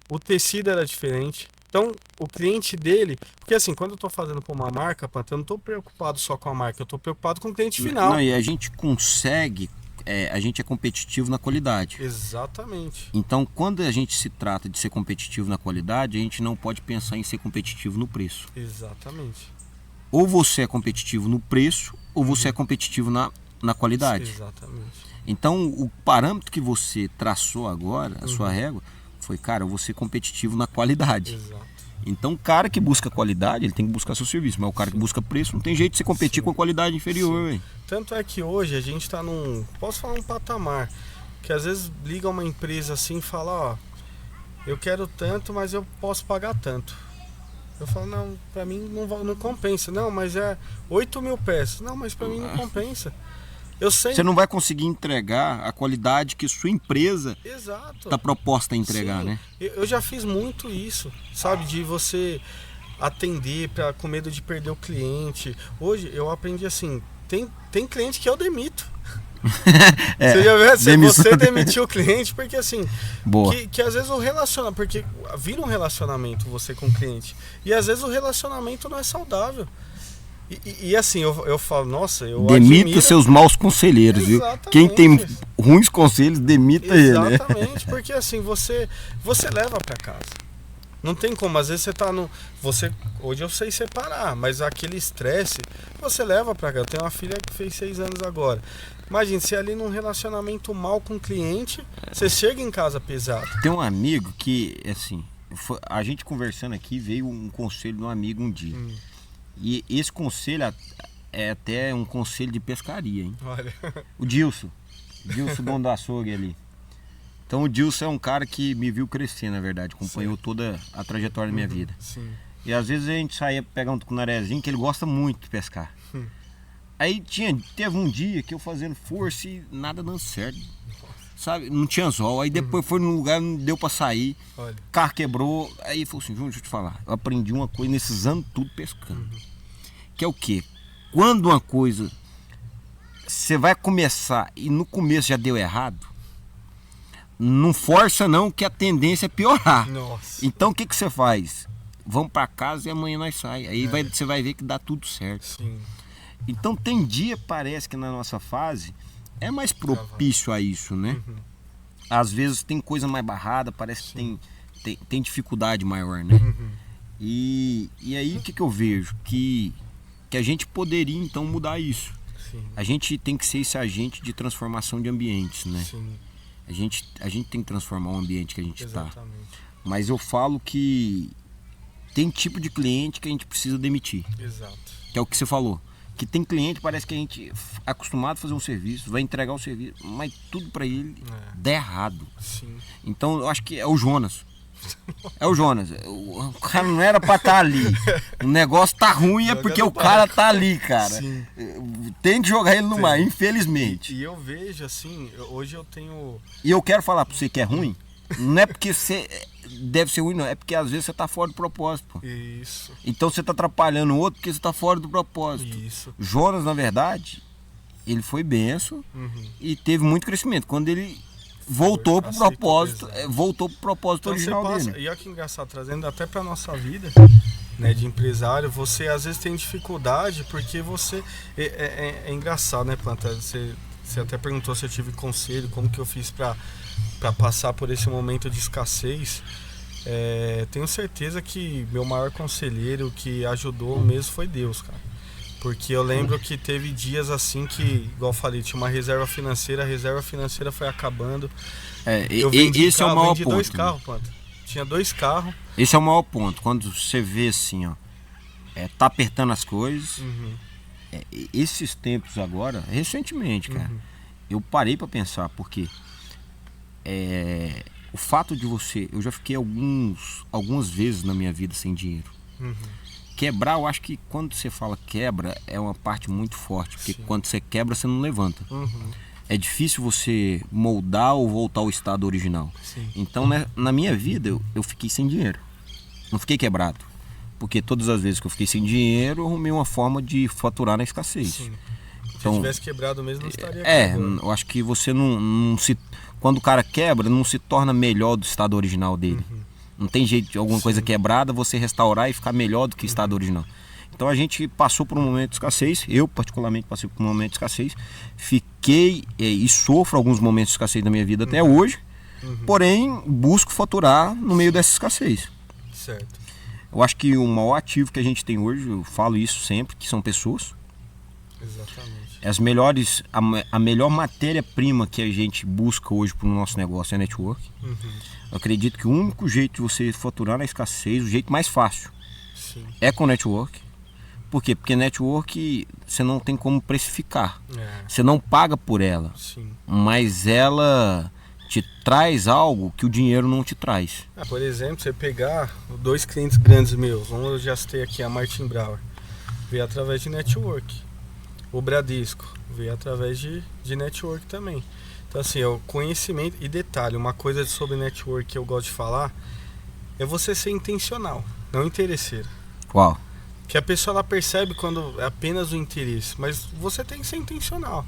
S2: o tecido era diferente. Então, o cliente dele... Porque assim, quando eu tô fazendo com uma marca, Panta, eu não tô preocupado só com a marca, eu tô preocupado com o cliente final.
S1: Não, e a gente consegue, a gente é competitivo na qualidade.
S2: Exatamente.
S1: Então, quando a gente se trata de ser competitivo na qualidade, a gente não pode pensar em ser competitivo no preço.
S2: Exatamente.
S1: Ou você é competitivo no preço, ou você é competitivo na qualidade.
S2: Exatamente.
S1: Então, o parâmetro que você traçou agora, a sua régua, foi, cara, eu vou ser competitivo na qualidade.
S2: Exato.
S1: Então, o cara que busca qualidade, ele tem que buscar seu serviço. Mas o cara que busca preço, não tem jeito de você competir com a qualidade inferior. Véio.
S2: Tanto é que hoje a gente está num... Posso falar um patamar. Que às vezes liga uma empresa assim e fala, ó, eu quero tanto, mas eu posso pagar tanto. Eu falo, não, pra mim não compensa. Não, mas é 8.000 peças. Não, mas pra mim não compensa. Eu sei.
S1: Você não vai conseguir entregar a qualidade que sua empresa está proposta a entregar, né?
S2: Eu já fiz muito isso, sabe? De você atender com medo de perder o cliente. Hoje eu aprendi assim, tem cliente que eu demito. Você já viu? Você demitiu o cliente porque assim, que às vezes o relacionamento, porque vira um relacionamento você com o cliente, e às vezes o relacionamento não é saudável. E assim, eu falo, nossa, eu
S1: demita seus maus conselheiros, viu? Quem tem ruins conselhos, demita ele.
S2: Exatamente, porque assim, você leva pra casa. Não tem como, às vezes você tá no... Hoje eu sei separar, mas aquele estresse, você leva pra casa. Eu tenho uma filha que fez 6 anos agora. Imagina, se ali num relacionamento mal com o cliente, você chega em casa pesado.
S1: Tem um amigo que, assim, a gente conversando aqui, veio um conselho de um amigo um dia. E esse conselho é até um conselho de pescaria, hein?
S2: Olha.
S1: O Dilson, dono do açougue ali. Então o Dilson é um cara que me viu crescer, na verdade. Acompanhou toda a trajetória da minha vida.
S2: Sim.
S1: E às vezes a gente saía pegar um tucunarezinho, que ele gosta muito de pescar. Aí teve um dia que eu fazendo força e nada dando certo. Sabe? Não tinha anzol. Aí depois foi num lugar, não deu pra sair. Olha. O carro quebrou. Aí falou assim, João, deixa eu te falar. Eu aprendi uma coisa nesses anos tudo pescando. Que é o quê? Quando uma coisa você vai começar e no começo já deu errado, não força não, que a tendência é piorar.
S2: Nossa.
S1: Então o que você faz? Vamos pra casa e amanhã nós sai. Aí você vai ver que dá tudo certo.
S2: Sim.
S1: Então tem dia, parece que na nossa fase é mais propício a isso, né? Às vezes tem coisa mais barrada, parece que tem dificuldade maior, né? E aí o que eu vejo? Que a gente poderia então mudar isso.
S2: Sim.
S1: A gente tem que ser esse agente de transformação de ambientes, né?
S2: Sim.
S1: A gente tem que transformar o ambiente que a gente está.
S2: Exatamente.
S1: Mas eu falo que tem tipo de cliente que a gente precisa demitir.
S2: Exato.
S1: Que é o que você falou. Que tem cliente, parece que a gente é acostumado a fazer um serviço, vai entregar o serviço, mas tudo para ele dá errado.
S2: Sim.
S1: Então eu acho que é o Jonas. É o Jonas. O cara não era pra estar ali. O negócio tá ruim, é porque o cara tá ali, cara.
S2: Sim.
S1: Tem que jogar ele no mar, infelizmente.
S2: E eu vejo assim, hoje eu tenho...
S1: E eu quero falar pra você que é ruim, não é porque você deve ser ruim, não. É porque às vezes você tá fora do propósito, pô.
S2: Isso.
S1: Então você tá atrapalhando o outro porque você tá fora do propósito.
S2: Isso.
S1: Jonas, na verdade, ele foi benção e teve muito crescimento. Quando ele voltou pro propósito,
S2: Então,
S1: original dele.
S2: E olha que engraçado, trazendo até pra nossa vida, né, de empresário, você às vezes tem dificuldade porque você... É engraçado, né, Planta? Você até perguntou se eu tive conselho, como que eu fiz pra passar por esse momento de escassez. Tenho certeza que meu maior conselheiro que ajudou mesmo foi Deus, cara. Porque eu lembro que teve dias assim que, igual eu falei, tinha uma reserva financeira, a reserva financeira foi acabando. Eu vendi
S1: esse é o maior ponto.
S2: 2 carros, Planta. Tinha 2 carros.
S1: Esse é o maior ponto. Quando você vê assim, ó, tá apertando as coisas. Esses tempos agora, recentemente, cara, eu parei pra pensar, porque o fato de eu já fiquei algumas vezes na minha vida sem dinheiro. Quebrar, eu acho que quando você fala quebra, é uma parte muito forte, porque quando você quebra, você não levanta. É difícil você moldar ou voltar ao estado original. Então, né, na minha vida, eu fiquei sem dinheiro. Não fiquei quebrado. Porque todas as vezes que eu fiquei sem dinheiro, eu arrumei uma forma de faturar na escassez.
S2: Se eu tivesse quebrado mesmo, não estaria aqui.
S1: Eu acho que você não se... Quando o cara quebra, não se torna melhor do estado original dele. Não tem jeito de alguma coisa quebrada você restaurar e ficar melhor do que o estado original. Então a gente passou por um momento de escassez, eu particularmente passei por um momento de escassez, fiquei e sofro alguns momentos de escassez da minha vida até hoje, porém busco faturar no meio dessa escassez.
S2: Certo.
S1: Eu acho que o maior ativo que a gente tem hoje, eu falo isso sempre, que são pessoas.
S2: Exatamente.
S1: As melhores, a melhor matéria-prima que a gente busca hoje para o nosso negócio é network. Eu acredito que o único jeito de você faturar na escassez, o jeito mais fácil, é com network. Por quê? Porque network você não tem como precificar. Você não paga por ela. Mas ela te traz algo que o dinheiro não te traz.
S2: Por exemplo, você pegar 2 clientes grandes meus, um eu já citei aqui, a Martin Brauer, veio através de network. O Bradesco veio através de network também. Então assim, o conhecimento e detalhe, uma coisa sobre network que eu gosto de falar é você ser intencional, não interesseiro.
S1: Uau.
S2: Que a pessoa ela percebe quando é apenas o interesse, mas você tem que ser intencional,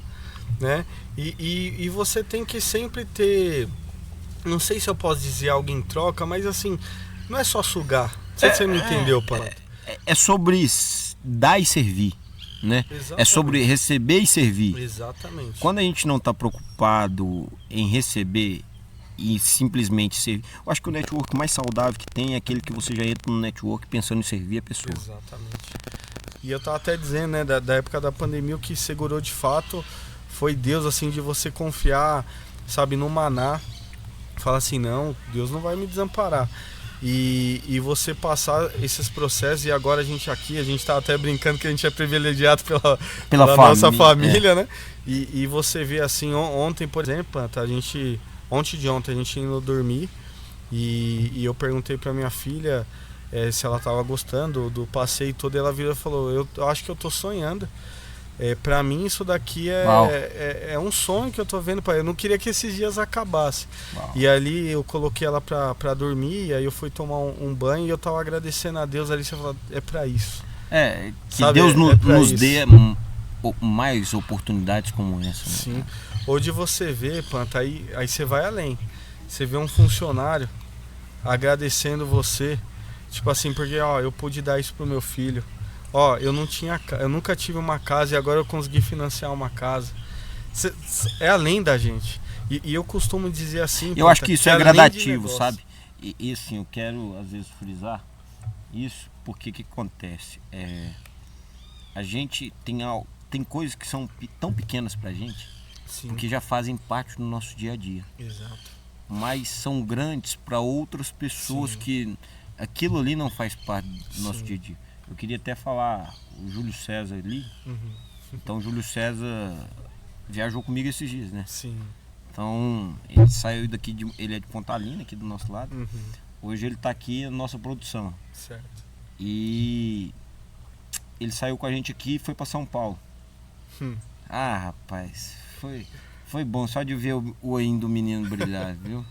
S2: né? E você tem que sempre ter, não sei se eu posso dizer algo em troca, mas assim, não é só sugar. Não sei se você me entendeu, Pato.
S1: É sobre dar e servir, né? É sobre receber e servir.
S2: Exatamente.
S1: Quando a gente não está preocupado em receber e simplesmente servir, eu acho que o network mais saudável que tem é aquele que você já entra no network pensando em servir a pessoa.
S2: Exatamente. E eu tava até dizendo, né, da época da pandemia, o que segurou de fato foi Deus, assim, de você confiar, sabe, no maná. Falar assim, não, Deus não vai me desamparar. E você passar esses processos, e agora a gente tá até brincando que a gente é privilegiado pela nossa família, né? E você vê assim, ontem, por exemplo, ontem de ontem a gente indo dormir e eu perguntei pra minha filha se ela tava gostando do passeio todo, e ela virou e falou, eu acho que eu tô sonhando. Pra mim isso daqui é um sonho que eu tô vendo. Eu não queria que esses dias acabassem. E ali eu coloquei ela pra dormir, e aí eu fui tomar um banho e eu tava agradecendo a Deus ali. Você falou, é pra isso.
S1: Que sabe, Deus nos dê mais oportunidades como essa. Né?
S2: Sim. Hoje você vê, Panta, aí você vai além. Você vê um funcionário agradecendo você, tipo assim, porque eu pude dar isso pro meu filho. Eu nunca tive uma casa e agora eu consegui financiar uma casa. É além da gente. E eu costumo dizer assim...
S1: Eu acho que isso é gradativo, sabe? E assim, eu quero às vezes frisar isso, porque que acontece? A gente tem coisas que são tão pequenas pra gente, porque já fazem parte do nosso dia a dia.
S2: Exato.
S1: Mas são grandes para outras pessoas que aquilo ali não faz parte do nosso dia a dia. Eu queria até falar o Júlio César ali. Então o Júlio César viajou comigo esses dias, né?
S2: Sim.
S1: Então ele saiu daqui, ele é de Pontalina, aqui do nosso lado. Hoje ele está aqui na nossa produção.
S2: Certo.
S1: E ele saiu com a gente aqui e foi para São Paulo. Rapaz, foi bom só de ver o olhinho do menino brilhar, viu?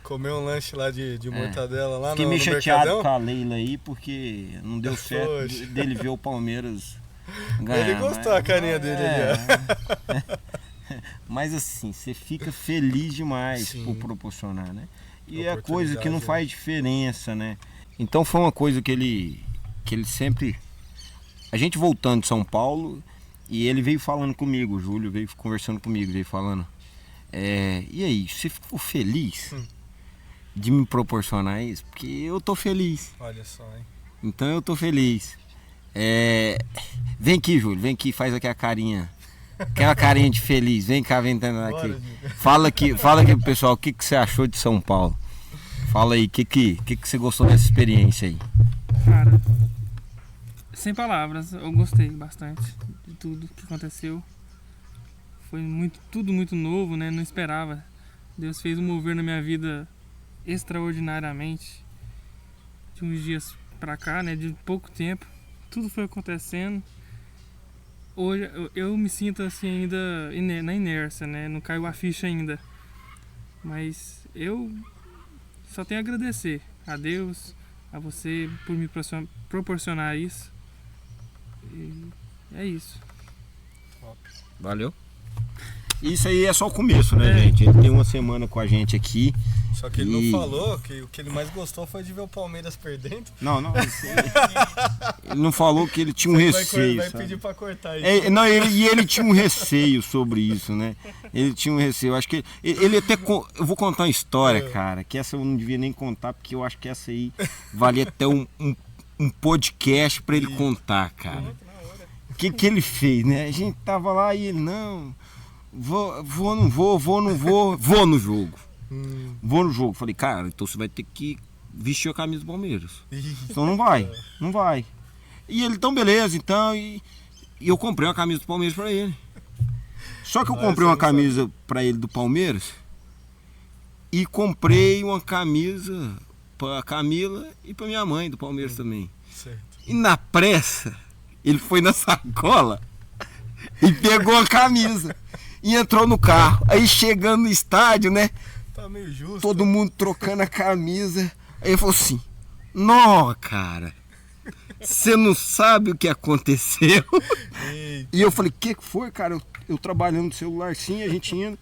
S2: Comeu um lanche lá de mortadela lá no mercadão.
S1: Fiquei meio chateado com a Leila aí, porque não deu certo dele ver o Palmeiras ganhar.
S2: Ele gostou a carinha dele ali,
S1: Mas assim, você fica feliz demais por proporcionar, né? E é coisa que não faz diferença, né? Então foi uma coisa que ele sempre... A gente voltando de São Paulo, e ele veio falando comigo, o Júlio veio conversando comigo, veio falando, e aí, você ficou feliz de me proporcionar isso? Porque eu tô feliz.
S2: Olha só, hein?
S1: Então eu tô feliz. Vem aqui, Júlio, vem aqui, faz aqui a carinha. Aquela carinha de feliz, vem cá, vem entrar aqui. Fala aqui pro pessoal, o que você achou de São Paulo? Fala aí, o que você gostou dessa experiência aí?
S3: Cara, sem palavras, eu gostei bastante de tudo que aconteceu. Foi tudo muito novo, né? Não esperava. Deus fez um mover na minha vida extraordinariamente. De uns dias pra cá, né? De pouco tempo. Tudo foi acontecendo. Hoje eu me sinto assim ainda na inércia, né? Não caiu a ficha ainda. Mas eu só tenho a agradecer a Deus, a você por me proporcionar isso. E é isso.
S1: Valeu. Isso aí é só o começo, né, gente? Ele tem uma semana com a gente aqui.
S2: Só que ele não falou que o que ele mais gostou foi de ver o Palmeiras perdendo.
S1: Não. Ele não falou que ele tinha um receio.
S2: Vai
S1: sabe?
S2: pedir pra cortar isso.
S1: Ele tinha um receio sobre isso, né? Ele tinha um receio. Acho que ele até. Eu vou contar uma história, cara, que essa eu não devia nem contar, porque eu acho que essa aí valia até um podcast pra ele contar, cara. O que ele fez, né? A gente tava lá e ele, não. Vou no jogo. Vou no jogo. Falei, cara, então você vai ter que vestir a camisa do Palmeiras. Então não vai. E ele, então beleza, então. E eu comprei uma camisa do Palmeiras pra ele. Só que eu comprei uma camisa pra ele do Palmeiras e comprei uma camisa pra Camila e pra minha mãe do Palmeiras também.
S2: Certo.
S1: E na pressa, ele foi na sacola e pegou a camisa. E entrou no carro. Aí chegando no estádio, né?
S2: Tá meio justo.
S1: Todo mundo trocando a camisa. Aí ele falou assim: não, cara, você não sabe o que aconteceu.
S2: Eita.
S1: E eu falei: que foi, cara? Eu trabalhando no celular, sim, a gente indo.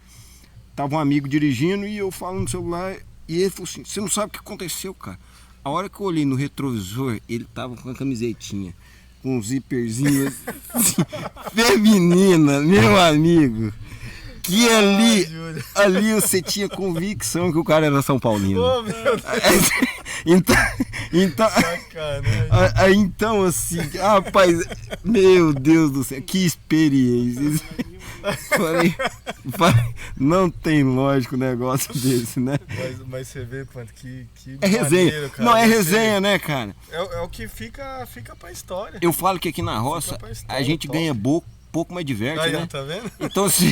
S1: Tava um amigo dirigindo e eu falando no celular. E ele falou assim: você não sabe o que aconteceu, cara. A hora que eu olhei no retrovisor, ele tava com a camisetinha, com um zíperzinho assim, feminina, meu amigo. Que ali você tinha convicção que o cara era São Paulino.
S2: Oh, meu Deus.
S1: Então assim, rapaz, meu Deus do céu, que experiência. Falei, não tem lógico um negócio desse, né?
S2: Mas você vê, Panto, que
S1: é resenha.
S2: maneiro, cara.
S1: Não, é resenha, né, cara?
S2: É o que fica pra história.
S1: Eu falo que aqui na roça a gente ganha pouco, mas diverte,
S2: aí,
S1: né?
S2: Tá vendo?
S1: Então, assim,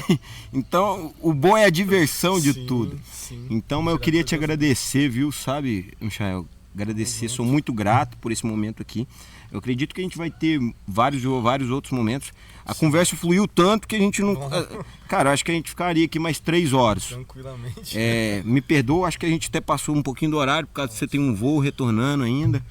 S1: o bom é a diversão de tudo.
S2: Sim.
S1: Então, mas eu queria te agradecer, viu, sabe, Michael? Agradecer, sou muito grato por esse momento aqui. Eu acredito que a gente vai ter vários outros momentos. A conversa fluiu tanto que a gente não... Cara, acho que a gente ficaria aqui mais 3 horas.
S2: Tranquilamente.
S1: Me perdoa, acho que a gente até passou um pouquinho do horário, por causa que você tem um voo retornando ainda.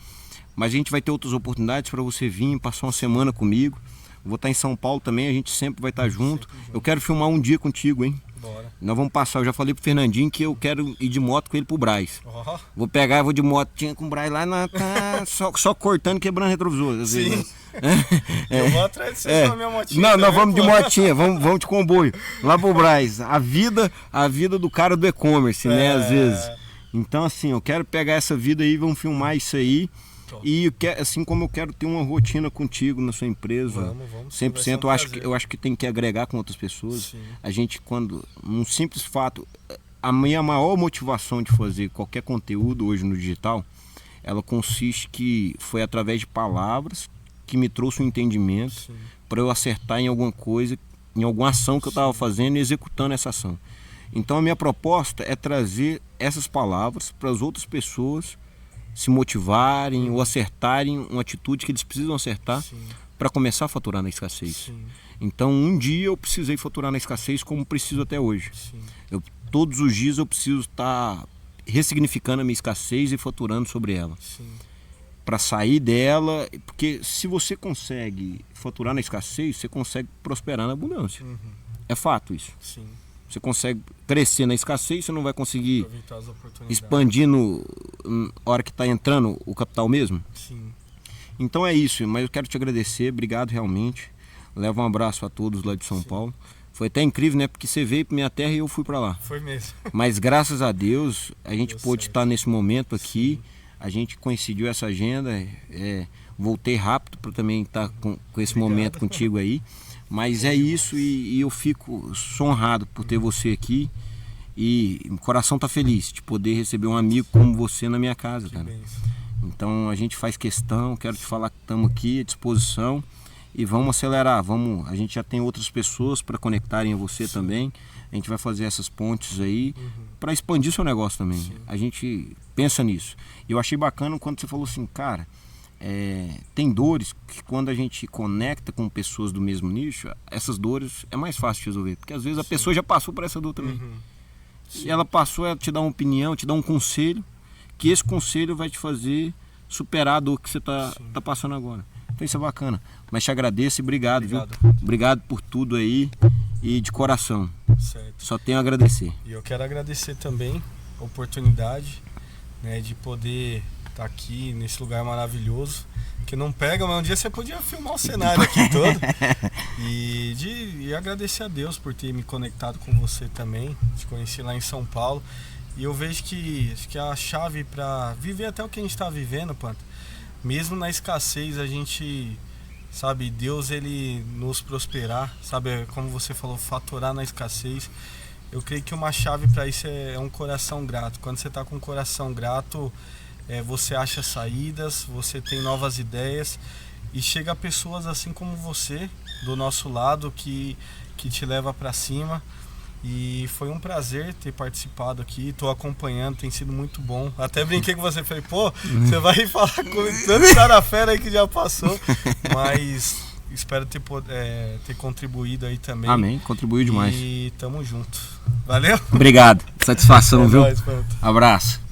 S1: Mas a gente vai ter outras oportunidades para você vir, passar uma semana comigo. Vou estar em São Paulo também, a gente sempre vai estar junto. Eu quero filmar um dia contigo, hein?
S2: Bora.
S1: Nós vamos passar, eu já falei pro Fernandinho que eu quero ir de moto com ele pro Brás.
S2: Oh.
S1: Vou de motinha com o Brás lá só cortando, quebrando retrovisor. Às vezes,
S2: sim. Eu vou atrás de você com a minha motinha.
S1: Não, nós vamos de motinha, vamos de comboio. Lá pro Brás. A vida do cara do e-commerce, né? Às vezes. Então assim, eu quero pegar essa vida aí, vamos filmar isso aí. E assim como eu quero ter uma rotina contigo na sua empresa,
S2: vamos
S1: 100%, eu acho que tem que agregar com outras pessoas.
S2: Sim.
S1: A gente, quando, num simples fato, a minha maior motivação de fazer qualquer conteúdo hoje no digital, ela consiste que foi através de palavras que me trouxe um entendimento para eu acertar em alguma coisa, em alguma ação que eu estava fazendo e executando essa ação. Então a minha proposta é trazer essas palavras para as outras pessoas se motivarem ou acertarem uma atitude que eles precisam acertar para começar a faturar na escassez.
S2: Sim.
S1: Então um dia eu precisei faturar na escassez como preciso até hoje. Todos os dias eu preciso estar ressignificando a minha escassez e faturando sobre ela. Para sair dela, porque se você consegue faturar na escassez, você consegue prosperar na abundância. É fato isso. Você consegue crescer na escassez, você não vai conseguir expandir na hora que está entrando o capital mesmo? Então é isso, mas eu quero te agradecer, obrigado realmente. Leva um abraço a todos lá de São Paulo. Foi até incrível, né? Porque você veio para minha terra e eu fui para lá.
S2: Foi mesmo.
S1: Mas graças a Deus, a gente pôde estar nesse momento aqui. A gente coincidiu essa agenda. Voltei rápido para também estar com esse momento contigo aí. Mas é isso e eu sou honrado por ter você aqui e o coração tá feliz de poder receber um amigo como você na minha casa, cara. Então a gente faz questão, quero te falar que estamos aqui à disposição e vamos acelerar, a gente já tem outras pessoas para conectarem a você também, a gente vai fazer essas pontes aí para expandir seu negócio também, a gente pensa nisso. Eu achei bacana quando você falou assim, cara, tem dores que quando a gente conecta com pessoas do mesmo nicho, essas dores é mais fácil de resolver, porque às vezes a pessoa já passou por essa dor também. E ela passou, ela te dá uma opinião, te dá um conselho, que esse conselho vai te fazer superar a dor que você tá passando agora. Então isso é bacana. Mas te agradeço e obrigado, viu? Obrigado por tudo aí. e de coração.
S2: Certo.
S1: Só tenho a agradecer.
S2: E eu quero agradecer também a oportunidade, né, de poder estar aqui nesse lugar maravilhoso, que não pega, mas um dia você podia filmar o cenário aqui todo. E agradecer a Deus por ter me conectado com você também, te conheci lá em São Paulo. E eu vejo que a chave para viver até o que a gente está vivendo, Panta, mesmo na escassez, a gente, sabe, Deus ele nos prosperar, sabe, como você falou, faturar na escassez. Eu creio que uma chave para isso é um coração grato. Quando você está com um coração grato, você acha saídas, você tem novas ideias e chega pessoas assim como você, do nosso lado, que te leva para cima. E foi um prazer ter participado aqui, estou acompanhando, tem sido muito bom. Até brinquei com você, falei, pô, você vai falar com tanto cara fera aí que já passou, mas espero ter contribuído aí também.
S1: Amém, contribuiu demais.
S2: E tamo junto. Valeu?
S1: Obrigado, satisfação, viu?
S2: Nóis,
S1: Abraço.